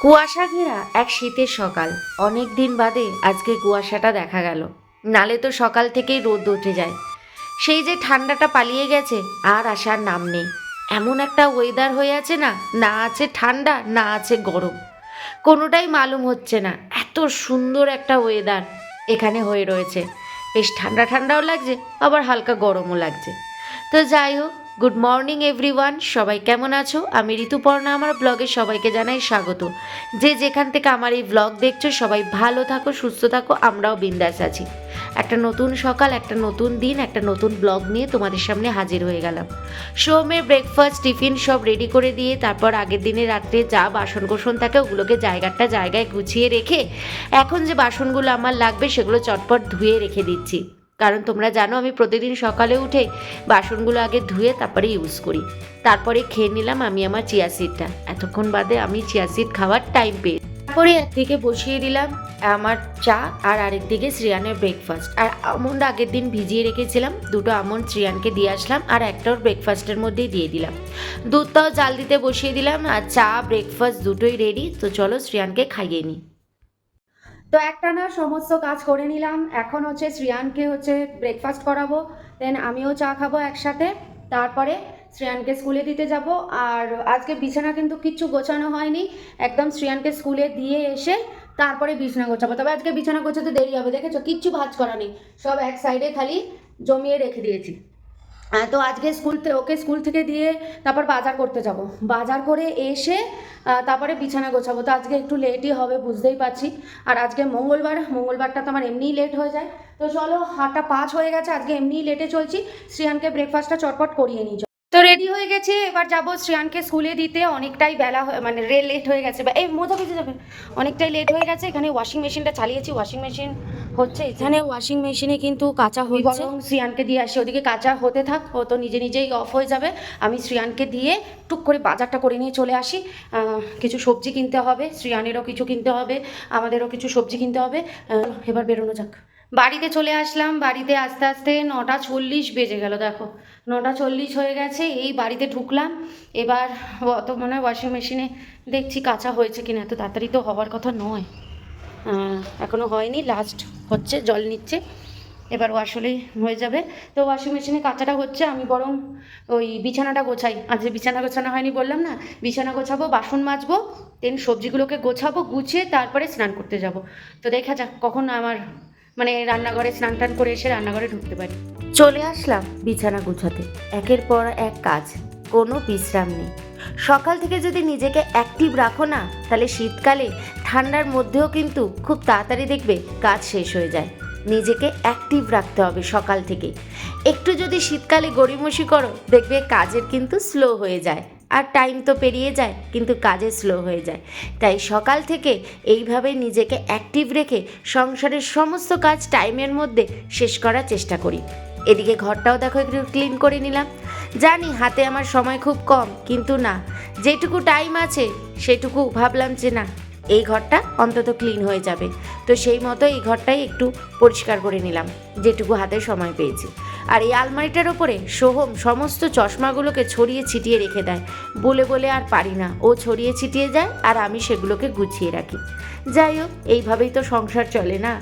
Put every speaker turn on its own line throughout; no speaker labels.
কুয়াশা ঘেরা এক শীতের সকাল। অনেক দিন বাদে আজকে কুয়াশাটা দেখা গেল। নালে তো সকাল থেকেই রোদ উঠে যায়। সেই যে ঠান্ডাটা পালিয়ে গেছে আর আসার নাম নেই। এমন একটা ওয়েদার হয়ে আছে না, না আছে ঠান্ডা না আছে গরম, কোনোটাই মালুম হচ্ছে না। এত সুন্দর একটা ওয়েদার এখানে হয়ে রয়েছে। বেশ ঠান্ডা ঠান্ডাও লাগছে, আবার হালকা গরমও লাগছে। তো যাই হোক, গুড মর্নিং এভরিওয়ান, সবাই কেমন আছো? আমি ঋতুপর্ণা, আমার ব্লগে সবাইকে জানাই স্বাগত। যে যেখান থেকে আমার এই ব্লগ দেখছো সবাই ভালো থাকো, সুস্থ থাকো, আমরাও বিন্দাস আছি। একটা নতুন সকাল, একটা নতুন দিন, একটা নতুন ব্লগ নিয়ে তোমাদের সামনে হাজির হয়ে গেলাম। সোমের ব্রেকফাস্ট টিফিন সব রেডি করে দিয়ে তারপর আগের দিনে রাত্রে যা বাসন কোসন থাকে ওগুলোকে জায়গায় গুছিয়ে রেখে এখন যে বাসনগুলো আমার লাগবে সেগুলো চটপট ধুয়ে রেখে দিচ্ছি। কারণ তোমরা জানো আমি প্রতিদিন সকালে উঠে বাসনগুলো আগে ধুয়ে তারপরে ইউজ করি। তারপরে খেয়ে নিলাম আমি আমার চিয়া সিডটা। এতক্ষণ বাদে আমি চিয়া সিড খাওয়ার টাইম পেয়ে তারপরে একদিকে বসিয়ে দিলাম আমার চা আর আরেকদিকে শ্রিয়ানের ব্রেকফাস্ট। আর আমন্ড আগের দিন ভিজিয়ে রেখেছিলাম, দুটো আমন্ড শ্রিয়ানকে দিয়ে আসলাম আর একটাও ব্রেকফাস্টের মধ্যেই দিয়ে দিলাম। দুধটাও জাল দিতে বসিয়ে দিলাম আর চা ব্রেকফাস্ট দুটোই রেডি। তো চলো শ্রিয়ানকে খাইয়ে নিই। তো একটানা সমস্ত কাজ করে নিলাম। এখন হচ্ছে শ্রিয়ানকে ব্রেকফাস্ট করাবো, দেন আমিও চা খাবো একসাথে। তারপরে শ্রিয়ানকে স্কুলে দিতে যাব। আর আজকে বিছানা কিন্তু কিচ্ছু গোছানো হয়নি, একদম শ্রিয়ানকে স্কুলে দিয়ে এসে তারপরে বিছানা গোছাবো। তবে আজকে বিছানা গোছাতে দেরি হবে, দেখেছো কিচ্ছু ভাঁজ করা নেই, সব এক সাইডে খালি জমিয়ে রেখে দিয়েছি। তো আজকে ওকে স্কুল থেকে দিয়ে তারপর বাজার করতে যাব। বাজার করে এসে তারপরে বিছানা গোছাবো। তো আজকে একটু লেটই হবে, বুঝতেই পারছি। আর আজকে মঙ্গলবারটা তো আমার এমনিই লেট হয়ে যায়। তো চলো, 8:05 হয়ে গেছে, আজকে এমনিই লেটে চলছি। শ্রিয়ানকে ব্রেকফাস্টটা চটপট করিয়ে নিই। তো রেডি হয়ে গেছি, এবার যাবো শ্রিয়ানকে স্কুলে দিতে। অনেকটাই বেলা মানে লেট হয়ে গেছে, এই মোজা ভিজে যাবে, অনেকটাই লেট হয়ে গেছে। এখানে ওয়াশিং মেশিনটা চালিয়েছি, ওয়াশিং মেশিন হচ্ছে এখানে, ওয়াশিং মেশিনে কিন্তু কাঁচা হচ্ছে। শ্রিয়ানকে দিয়ে আসি, ওদিকে কাঁচা হতে থাক, ও তো নিজেই অফ হয়ে যাবে। আমি শ্রিয়ানকে দিয়ে টুক করে বাজারটা করে নিয়ে চলে আসি। কিছু সবজি কিনতে হবে, শ্রিয়ানেরও কিছু কিনতে হবে, আমাদেরও কিছু সবজি কিনতে হবে। এবার বেরোনো যাক। বাড়িতে চলে আসলাম। বাড়িতে আস্তে আস্তে 9:40 বেজে গেল, দেখো 9:40 হয়ে গেছে। এই বাড়িতে ঢুকলাম। এবার অত মনে হয় ওয়াশিং মেশিনে দেখছি কাঁচা হয়েছে কিনা, এত তাড়াতাড়ি তো হওয়ার কথা নয়, এখনও হয়নি, লাস্ট হচ্ছে, জল নিচ্ছে, এবার আসলেই হয়ে যাবে। তো ওয়াশিং মেশিনে কাঁচাটা হচ্ছে, আমি বরং ওই বিছানাটা গোছাই। আজ বিছানা গোছানো হয়নি বললাম না, বিছানা গোছাবো, বাসন মাজবো, দেন সবজিগুলোকে গোছাবো, গুছিয়ে তারপরে স্নান করতে যাব। তো দেখা যাক কখন আমার রান্নাঘরে স্নান টান করে এসে রান্নাঘরে ঢুকতে পারি। চলে আসলাম বিছানা গুছাতে। একের পর এক কাজ, কোনো বিশ্রাম নেই। সকাল থেকে যদি নিজেকে অ্যাক্টিভ রাখো না, তাহলে শীতকালে ঠান্ডার মধ্যেও কিন্তু খুব তাড়াতাড়ি দেখবে কাজ শেষ হয়ে যায়। নিজেকে অ্যাক্টিভ রাখতে হবে সকাল থেকে। একটু যদি শীতকালে গড়িমসি করো, দেখবে কাজের কিন্তু স্লো হয়ে যায়, আর টাইম তো পেরিয়ে যায় কিন্তু কাজে স্লো হয়ে যায়। তাই সকাল থেকে এইভাবে নিজেকে অ্যাক্টিভ রেখে সংসারের সমস্ত কাজ টাইমের মধ্যে শেষ করার চেষ্টা করি। এদিকে ঘরটাও দেখো একটু ক্লিন করে নিলাম। জানি হাতে আমার সময় খুব কম, কিন্তু না, যেটুকু টাইম আছে সেটুকু ভাবলাম যে না, এই ঘরটা অন্তত ক্লিন হয়ে যাবে। তো সেই মতো এই ঘরটাই একটু পরিষ্কার করে নিলাম, যেটুকু হাতে সময় পেয়েছি। আর এই আলমারিটার ওপরে সোহম সমস্ত চশমাগুলোকে ছড়িয়ে ছিটিয়ে রেখে দেয়, বলে বলে আর পারি না, ও ছড়িয়ে ছিটিয়ে যায় আর আমি সেগুলোকে গুছিয়ে রাখি। যাই হোক, এইভাবেই তো সংসার চলে না,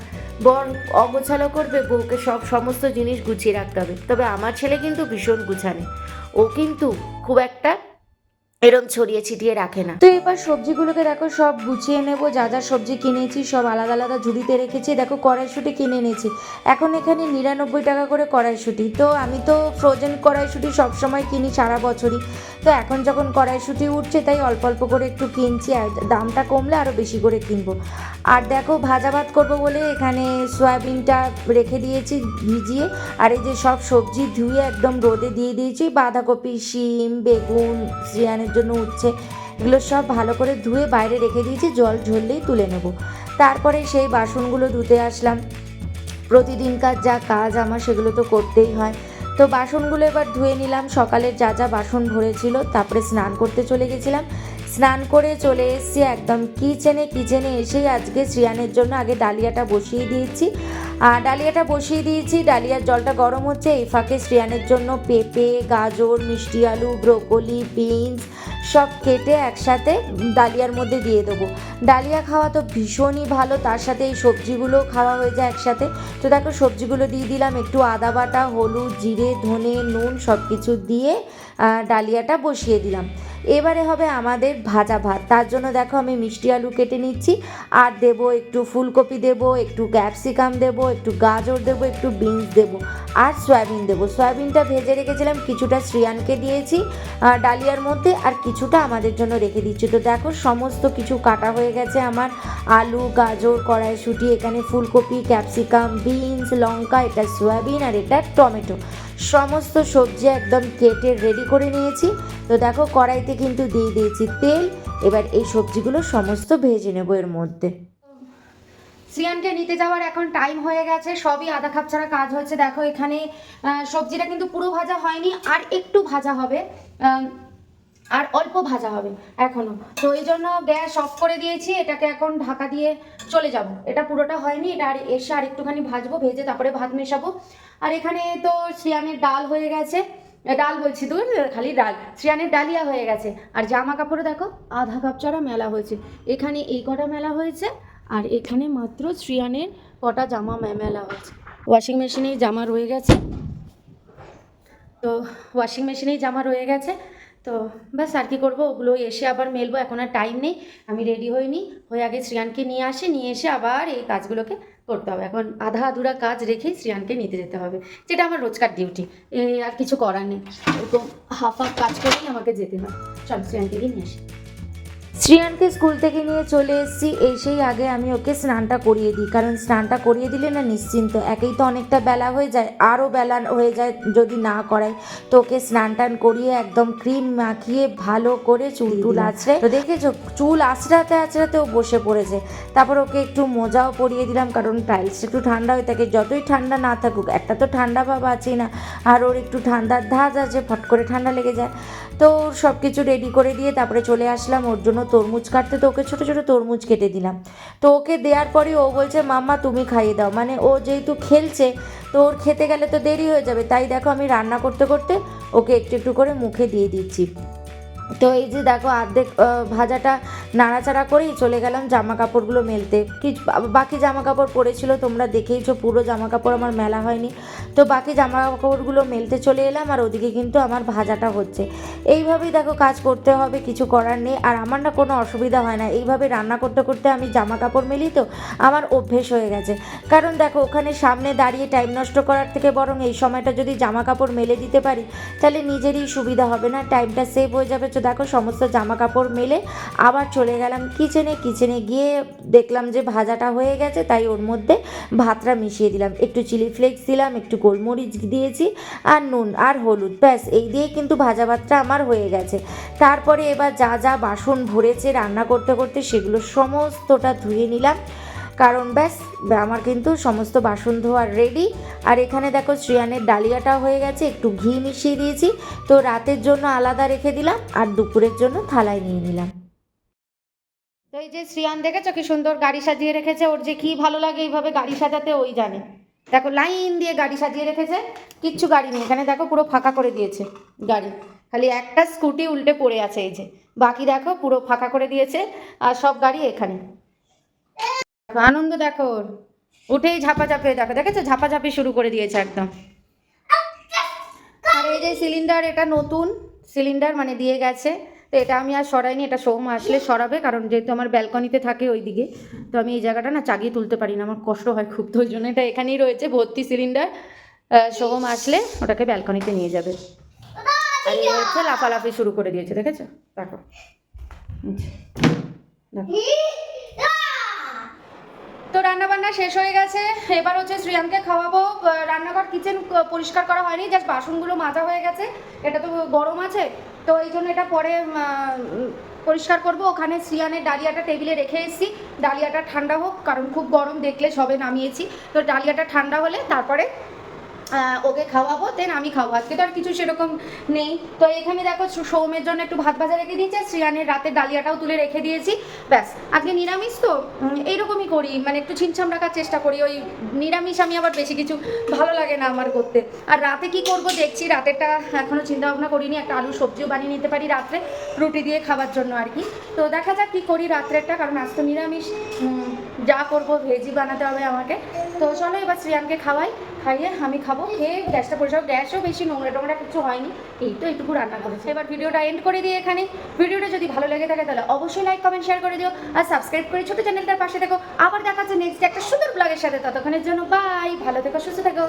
বর অগোছালো করবে, বউকে সমস্ত জিনিস গুছিয়ে রাখতে হবে। তবে আমার ছেলে কিন্তু ভীষণ গুছানে, ও কিন্তু খুব একটা এরম ছড়িয়ে ছিটিয়ে রাখে না। তো এবার সবজিগুলোকে দেখো সব গুছিয়ে নেব। যা যা সবজি কিনেছি সব আলাদা আলাদা ঝুড়িতে রেখেছি। দেখো কড়াইশুঁটি কিনে এনেছি, এখন এখানে 99 টাকা করে কড়াইশুঁটি। তো আমি তো ফ্রোজেন কড়াইশুঁটি সবসময় কিনি সারা বছরই। তো এখন যখন কড়াইশুঁটি উঠছে তাই অল্প অল্প করে একটু কিনছি, আর দামটা কমলে আরও বেশি করে কিনবো। আর দেখো ভাজা ভাত করবো বলে এখানে সয়াবিনটা রেখে দিয়েছি ভিজিয়ে, আর এই যে সব সবজি ধুয়ে একদম রোদে দিয়ে দিয়েছি। বাঁধাকপি, শিম, বেগুন শ্রিয়ানের জন্য উচ্ছে, এগুলো সব ভালো করে ধুয়ে বাইরে রেখে দিয়েছি, জল ঝরলেই তুলে নেব। তারপরে সেই বাসনগুলো ধুতে আসলাম। প্রতিদিনকার যা কাজ আমার সেগুলো তো করতেই হয়। তো বাসনগুলো এবার ধুয়ে নিলাম, সকালের যা যা বাসন ভরেছিল। তারপরে স্নান করতে চলে গেছিলাম, স্নান করে চলে এসেছি একদম কিচেনে এসেই আজকে শ্রিয়ানের জন্য আগে ডালিয়াটা বসিয়ে দিয়েছি। ডালিয়ার জলটা গরম হচ্ছে, এই ফাঁকে শ্রিয়ানের জন্য পেঁপে, গাজর, মিষ্টি আলু, ব্রোকলি, বিনস সব কেটে একসাথে ডালিয়ার মধ্যে দিয়ে দেবো। ডালিয়া খাওয়া তো ভীষণই ভালো, তার সাথে এই সবজিগুলোও খাওয়া হয়ে যায় একসাথে। তো দেখো সবজিগুলো দিয়ে দিলাম, একটু আদা বাটা, হলুদ, জিরে, ধনে, নুন সব কিছু দিয়ে ডালিয়াটা বসিয়ে দিলাম। এবারে হবে আমাদের ভাজা ভাত। তার জন্য দেখো আমি মিষ্টি আলু কেটে নিচ্ছি, আর দেবো একটু ফুলকপি, দেবো একটু ক্যাপসিকাম, দেবো একটু গাজর, দেবো একটু বিনস, দেবো আর সয়াবিন দেবো। সয়াবিনটা ভেজে রেখেছিলাম, কিছুটা শ্রিয়ানকে দিয়েছি ডালিয়ার মধ্যে, আর কিছুটা আমাদের জন্য রেখে দিচ্ছি। তো দেখো সমস্ত কিছু কাটা হয়ে গেছে আমার, আলু, গাজর, কড়াইশুঁটি, এখানে ফুলকপি, ক্যাপসিকাম, বিনস, লঙ্কা, এটা সয়াবিন, আর এটা টমেটো, সমস্ত সবজি একদম কেটে রেডি করে নিয়েছি। তো দেখো কড়াইতে কিন্তু দিয়ে দিয়েছি তেল। এবার এই সবজিগুলো সমস্ত ভেজে নেব এর মধ্যে। শ্রিয়ানকে নিতে যাওয়ার এখন টাইম হয়ে গেছে, সবই আধা কাপ ছাড়া কাজ হচ্ছে। দেখো এখানে সবজিটা কিন্তু পুরো ভাজা হয়নি, আর একটু ভাজা হবে, আর অল্প ভাজা হবে এখনো। তো এই জন্য গ্যাস অফ করে দিয়েছি, এটাকে এখন ঢাকা দিয়ে চলে যাব। এটা পুরোটা হয়নি, এটা আর এসে আর একটুখানি ভাজবো, ভেজে তারপরে ভাত মেশাবো। আর এখানে তো শ্রিয়ানের ডাল হয়ে গেছে, ডাল বলছি দূর, খালি ডাল, শ্রিয়ানের ডালিয়া হয়ে গেছে। আর জামা কাপড়ে দেখো আধা কাপ ছাড়া মেলা হয়েছে, এখানে এই কটা মেলা হয়েছে, আর এখানে মাত্র শ্রিয়ানের কটা জামা মেলা হয়েছে। ওয়াশিং মেশিনেই জামা রয়ে গেছে, তো ওয়াশিং মেশিনেই জামা রয়ে গেছে। তো ব্যাস আর কি করবো, ওগুলো এসে আবার মেলবো, এখন আর টাইম নেই। আমি রেডি হইনি, হয়ে আগে শ্রিয়ানকে নিয়ে আসি, নিয়ে এসে আবার এই কাজগুলোকে করতে হবে। এখন আধা আধুরা কাজ রেখেই শ্রিয়ানকে নিতে যেতে হবে, যেটা আমার রোজকার ডিউটি, আর কিছু করার নেই। এরকম হাফ হাফ কাজ করেই আমাকে যেতে হয়। চল শ্রিয়ানকে নিয়ে আসি। শ্রিয়ানকে স্কুল থেকে নিয়ে চলে এসেছি, এসেই আগে আমি ওকে স্নানটা করিয়ে দিই, কারণ স্নানটা করিয়ে দিলে না নিশ্চিন্ত, একেই তো অনেকটা বেলা হয়ে যায়, আরও বেলা হয়ে যায় যদি না করাই। তো ওকে স্নান টান করিয়ে একদম ক্রিম মাখিয়ে ভালো করে চুল টুল আঁচড়ে, তো দেখেছো চুল আঁচড়াতে আঁচড়াতে ও বসে পড়েছে। তারপর ওকে একটু মোজাও পরিয়ে দিলাম, কারণ টাইলস একটু ঠান্ডা হয়ে থাকে, যতই ঠান্ডা না থাকুক একটা তো ঠান্ডা ভাব আছেই না, আর ওর একটু ঠান্ডার ধাঁচ আছে, ফট করে ঠান্ডা লেগে যায়। তো সব কিছু রেডি করে দিয়ে তারপরে চলে আসলাম ওর জন্য তরমুজ কাটতে। তো ওকে ছোটো ছোটো তরমুজ কেটে দিলাম। তো ওকে দেওয়ার পরই ও বলছে মাম্মা তুমি খাইয়ে দাও, মানে ও যেহেতু খেলছে তো ওর খেতে গেলে তো দেরি হয়ে যাবে, তাই দেখো আমি রান্না করতে করতে ওকে একটু একটু করে মুখে দিয়ে দিচ্ছি। তো এই যে দেখো অর্ধেক ভাজাটা নাড়াচাড়া করেই চলে গেলাম জামা কাপড়গুলো মেলতে। বাকি জামা কাপড় পরেছিল, তোমরা দেখেইছো, পুরো জামা কাপড় আমার মেলা হয়নি। তো বাকি জামা কাপড়গুলো মেলতে চলে এলাম, আর ওদিকে কিন্তু আমার ভাজাটা হচ্ছে। এইভাবেই দেখো কাজ করতে হবে, কিছু করার নেই। আর আমার না কোনো অসুবিধা হয় না, এইভাবে রান্না করতে করতে আমি জামা কাপড় মেলি, তো আমার অভ্যেস হয়ে গেছে। কারণ দেখো ওখানে সামনে দাঁড়িয়ে টাইম নষ্ট করার থেকে বরং এই সময়টা যদি জামা কাপড় মেলে দিতে পারি তাহলে নিজেরই সুবিধা হবে, না টাইমটা সেভ হয়ে যাবে। তো দেখো সমস্ত জামা কাপড় মেলে আবার চলে গেলাম কিচেনে গিয়ে দেখলাম যে ভাজাটা হয়ে গেছে, তাই ওর মধ্যে ভাতটা মিশিয়ে দিলাম, একটু চিলি ফ্লেক্স দিলাম, একটু গোলমরিচ দিয়েছি, আর নুন আর হলুদ, ব্যাস এই দিয়ে কিন্তু ভাজা ভাতটা আমার হয়ে গেছে। তারপরে এবার যা যা বাসন ভরেছে রান্না করতে করতে সেগুলো সমস্তটা ধুয়ে নিলাম, কারণ ব্যাস আমার কিন্তু সমস্ত বাসন ধোয়ার রেডি। আর এখানে দেখো শ্রিয়ানের ডালিয়াটা হয়ে গেছে, একটু ঘি মিশিয়ে দিয়েছি, তো রাতের জন্য আলাদা রেখে দিলাম, আর দুপুরের জন্য থালায় নিয়ে নিলাম। তো এই যে শ্রিয়ান দেখেছো কি সুন্দর গাড়ি সাজিয়ে রেখেছে, ওর যে কি ভালো লাগে এইভাবে গাড়ি সাজাতে, ওই জানে। দেখো লাইন দিয়ে গাড়ি সাজিয়ে রেখেছে, কিচ্ছু গাড়ি নেই এখানে, দেখো পুরো ফাঁকা করে দিয়েছে গাড়ি, খালি একটা স্কুটি উল্টে পড়ে আছে এই যে, বাকি দেখো পুরো ফাঁকা করে দিয়েছে, আর সব গাড়ি এখানে। আনন্দ দেখো, উঠেই ঝাপাঝাপি, দেখো দেখেছো ঝাপাঝাপি শুরু করে দিয়েছে একদম। আর এই যে সিলিন্ডার, এটা নতুন সিলিন্ডার মানে দিয়ে গেছে, তো এটা আমি আর সরাইনি, এটা সোম আসলে সরাবে, কারণ যেহেতু আমার ব্যালকনিতে থাকে ওই দিকে, তো আমি এই জায়গাটা না চাগিয়ে তুলতে পারি না, আমার কষ্ট হয় খুব, তো ওই জন্য এটা এখানেই রয়েছে ভর্তি সিলিন্ডার। সোম আসলে ওটাকে ব্যালকনিতে নিয়ে যাবে। আর এই হচ্ছে লাফালাফি শুরু করে দিয়েছে, দেখেছো দেখো দেখো। তো রান্নাবান্না শেষ হয়ে গেছে, এবার হচ্ছে শ্রিয়ানকে খাওয়াবো। রান্নাঘর কিচেন পরিষ্কার করা হয়নি, জাস্ট বাসনগুলো মাজা হয়ে গেছে, এটা তো গরম আছে, তো এই জন্য এটা পরে পরিষ্কার করব। ওখানে শ্রিয়ানের ডালিয়াটা টেবিলে রেখে এসেছি, ডালিয়াটা ঠান্ডা হোক, কারণ খুব গরম দেখলে সবে নামিয়েছি, তো ডালিয়াটা ঠান্ডা হলে তারপরে
ওকে খাওয়াবো, দেন আমি খাবো। আজকে তো আর কিছু সেরকম নেই। তো এখানে দেখো সৌমের জন্য একটু ভাত ভাজা রেখে দিয়েছি, শ্রিয়ানের রাতে ডালিয়াটাও তুলে রেখে দিয়েছি। ব্যাস, আজকে নিরামিষ তো এইরকমই করি, মানে একটু ছিমছাম রাখার চেষ্টা করি। ওই নিরামিষ আমি আবার বেশি কিছু ভালো লাগে না আমার করতে। আর রাতে কি করব দেখছি, রাতেরটা এখনও চিন্তা ভাবনা করিনি। একটা আলু সবজিও বানিয়ে নিতে পারি রাত্রে, রুটি দিয়ে খাবার জন্য আর কি। তো দেখা যাক কী করি রাত্রেরটা, কারণ আজ তো নিরামিষ। যা করব ভেজই বানাতে হবে আমাকে। তো চলো এবার শ্রিয়ানকে খাইয়ে আমি খাবো, খেয়ে গ্যাসটা পরিষ্কার। গ্যাসও বেশি নোংরা টোংরা কিছু হয়নি, এই তো এইটুকু রান্না করেছি। এবার ভিডিওটা এন্ড করে দিই এখানে। ভিডিওটা যদি ভালো লেগে থাকে তাহলে অবশ্যই লাইক কমেন্ট শেয়ার করে দিও, আর সাবস্ক্রাইব করে ছোটো চ্যানেলটার পাশে থেকো। আবার দেখা যাচ্ছে নেক্সট একটা সুন্দর ব্লগের সাথে। ততক্ষণের জন্য বাই, ভালো থেকো, সুস্থ থেকো।